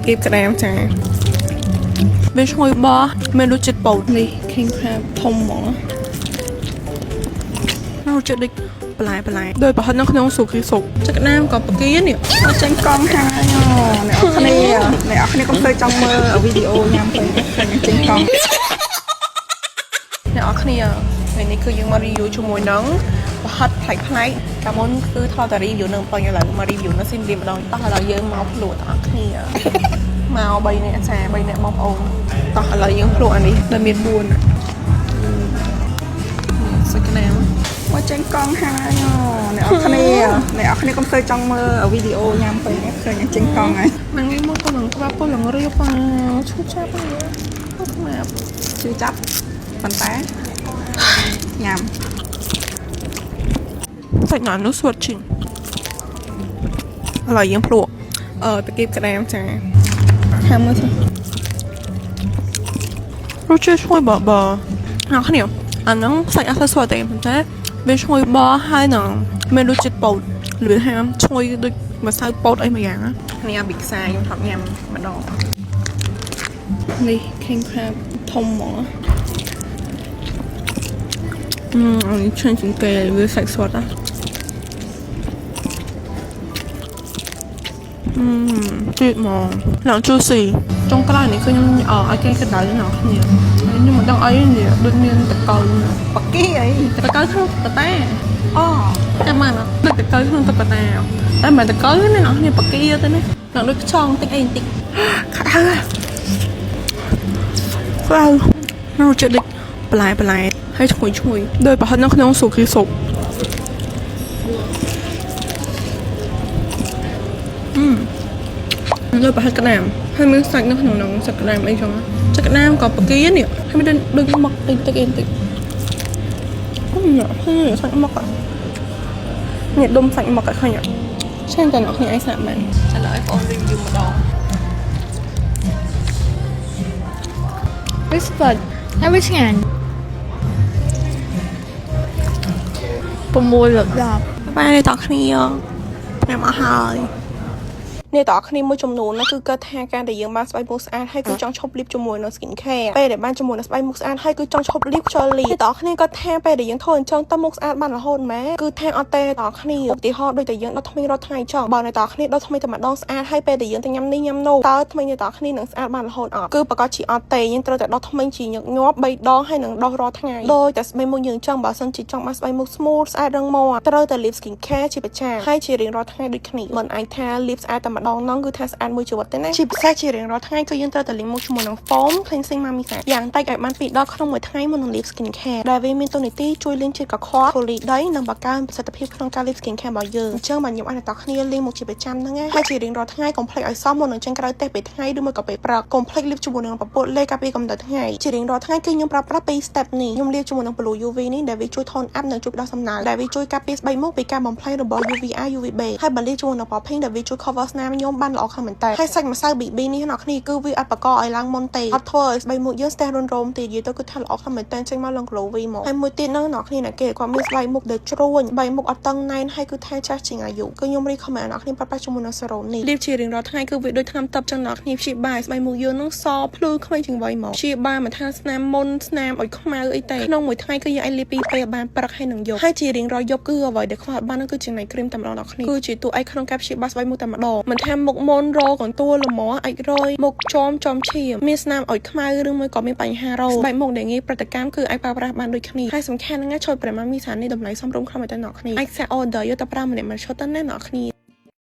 គេក្តាមចាវាឈ្ងុយបោះមានរសជាតិពោតនេះ King Crab ធំហ្មងរសជាតិដូចបន្លែដោយប្រហិតនៅក្នុងស៊ុបគ្រីសុកទឹកក្តាមក៏បកានេះអត់ចេញកង់ហើយអ្នកអរគ្នាកុំទៅចង់មើលវីដេអូញ៉ាំទៅឃើញចេញកង់អ្នកអរគ្នាថ្ងៃនេះគឺយើងមក review ជាមួយនឹងប្រហិតផ្លែកកាលមុនគឺថតតែ review នឹងប៉ុញឥឡូវមក review នៅស៊ីមរៀបម្ដងតោះឥឡូវយើងមកភ្លក់អ្នកអរគ្នាមក3នាក់ចា3នាក់បងប្អូនតោះឥឡូវយើងភ្លក់អានេះដែលមាន4សាច់ក្តាមមកចេញកង់ហើយអ្នកអរគ្នាកុំទៅចង់មើលវីដេអូញ៉ាំទៅឃើញចេញកង់ហើយហ្នឹងនេះមកទៅនឹងក្បាលពលនឹងរៀបឈឺចាប់ហ្នឹងមកឈឺចាប់ប៉ុន្តែញ៉ាំសាច់ណានោះស្វិតជាងឥឡូវយើងភ្លក់តាគៀបក្តាមចាហាមមើលសិរសជាតិឈ្ងុយបបអ្នកគ្នាអាហ្នឹងសាច់អត់ទៅស្វិតទេប៉ុន្តែវាឈ្ងុយបហើយនឹងមានរសជាតិពោតលឿនហាមឈ្ងុយដូចម្សៅពោតអីមួយយ៉ាងនេះអាប៊ីខ្សាខ្ញុំថប់ញ៉ាំម្ដងនេះ King Crab ធំហ្មងอันนี้ฉันจริงๆវាសាច់ស្វិតទៀតមកឡើង juicy ចុងក្រោយនេះគឺខ្ញុំឲ្យគេកណ្ដៅណាស់គ្នាខ្ញុំមិនដឹងអីនេះដូចមានតកៅបកគីអីតកៅក្នុងតតាចាំមកដូចតកៅក្នុងតកតាតែមិនតកៅនេះណាគ្នាបកគីទៅនេះឡើងដូចខ្ចង់តិចអីតិចខាត់ហើយនៅចិត្តដូចបន្លែហើយឈ្ងុយដោយប្រហិតនៅក្នុងស៊ុបគ្រីសុកលើប្រហិតក្តាមហើយមានសាច់នៅក្នុងនោះសាច់ក្តាមអីចឹងសាច់ក្តាមក៏បកានេះហើយមានដូចមកតិចហើយសាច់មកនេះដុំសាច់មកឃើញឆានតែអ្នកគ្នាឯងស្នាក់មែនឥឡូវឲ្យបង review ម្ដង It's good ហើយវាឆ្ងាញ់6លើក10បាយតោះគ្នាញ៉ាំអស់ហើយនេះតើគ្នាមួយចំនួននោះគឺគាត់ថាការដែលយើងបានស្បែកមុខស្អាតហើយគឺចង់ឈប់លាបជាមួយនៅ skin care ពេលដែលបានជាមួយនៅស្បែកមុខស្អាតហើយគឺចង់ឈប់លាបខ្យល់លាបតើគ្នាគាត់ថាពេលដែលយើងធ្វើអញ្ចឹងតើមុខស្អាតបានរហូតម៉ែគឺថាអត់ទេតើគ្នាឧទាហរណ៍ដូចតែយើងដុតថ្មីរាល់ថ្ងៃចង់បើនៅតើគ្នាដុតថ្មីតែម្ដងស្អាតហើយពេលដែលយើងទៅញ៉ាំនេះញ៉ាំនោះតើថ្មីនេះតើគ្នានឹងស្អាតបានរហូតអត់គឺប្រកាសជាអត់ទេយើងត្រូវតែដុតថ្មីជាញឹកញាប់3ដងហើយនឹងដុសរាល់ថ្ងៃដោយតែស្បែកមុខយើងចង់បើសិនជាចង់បានស្បែកមុខ smooth ស្អាតរឹងមាំត្រូវតែលាប skin care ជាប្រចាំហើយជារៀងរាល់ថ្ងៃដូចគ្នាមិនអាចថាលាបស្អាតតែម្ដងហ្នឹងគឺថាស្អាតមួយជីវិតទេណាជាពិសេសជារៀងរាល់ថ្ងៃគឺយើងត្រូវតែលាងមុខជាមួយនឹង foam cleansing mammy យ៉ាងតិចឲ្យបាន2ដងក្នុងមួយថ្ងៃមុននឹងលាប skin care ដែលវាមានតួនាទីជួយលាងជាតិកខ្វក់ ធូលីដីនិងបង្កើនប្រសិទ្ធភាពក្នុងការលាប skin care របស់យើងអញ្ចឹងបាទខ្ញុំឲ្យអ្នកគ្នាលាងមុខជាប្រចាំហ្នឹងហើយជារៀងរាល់ថ្ងៃកុំភ្លេចឲ្យសមមុននឹងចេញក្រៅផ្ទះពេលថ្ងៃឬមួយក៏ពេលព្រឹកកុំភ្លេចលាបជាមួយនឹងពពុះលេការពារកម្ដៅថ្ងៃជារៀងរាល់ថ្ងៃគឺខ្ញុំប្រើប្រាស់2 step នេះខ្ញុំលាបជាមួយនឹង Blue UV នេះដែលវាជួយ tone up និងជួយផ្ដល់សំណើមដែលវាជួយការពារស្បែកមុខពីការបំផ្លាញរបស់ UVA UVB ហើយបើលាបជាមួយនឹង popping ដែលវាជួយ cover ស្នាមញោមបានល្អខ្លាំងមែនតើហើយសាច់ម្សៅ BB នេះអ្នកគ្នាគឺវាអត់បកឲ្យឡើងមុនទេអត់ធ្វើឲ្យស្បែកមុខយើងស្ទះរុនរោមទេនិយាយទៅគឺថាល្អខ្លាំងមែនតើចេញមកឡើង glowy មកហើយមួយទៀតហ្នឹងអ្នកគ្នាណាគេគាត់មានស្បែកមុខដែលជ្រួញស្បែកមុខអត់តឹងណែនហើយគឺថាចាស់ជាងអាយុគឺខ្ញុំ recommend អ្នកគ្នាប្រើប្រាស់ជាមួយនឹង serum នេះលាបជារៀងរាល់ថ្ងៃគឺវាដូចថ្នាំតបចឹងអ្នកគ្នាព្យាបាលស្បែកមុខយើងហ្នឹងសភ្លឺក្មេងជាងវ័យមកព្យាបាលមិនថាស្នាមមុនស្នាមឲ្យខ្មៅអីទេក្នុងមួយថ្ងៃគឺយើងអាចលាប2ពេលបានព្រឹកហើយនឹងយប់ហើយជារៀងរាល់យប់គឺអ្វីដែលខ្វះបានហ្នឹងគឺជាណៃគ្រីមតែម្ដងអ្នកគ្នាគឺជាតួឯកក្នុងការព្យាបាលស្បែកមុខតែម្ដងមិនថាមុខមុនរកន្ទួលលម្អអាចរយមុខចំឈាមមានស្នាមឲ្យខ្មៅឬមួយក៏មានបញ្ហារោស្បែកមុខដែលងាយប្រតិកម្មគឺអាចប្រើប្រាស់បានដូចគ្នាហើយសំខាន់ណាស់ជួយប្រមាណមីសាននេះតម្លៃសមរម្យខ្លាំងមែនតើអ្នកគ្នាអាចសាក order យកទៅប្រើម្នាក់មួយឈុតទៅណាអ្នកគ្នា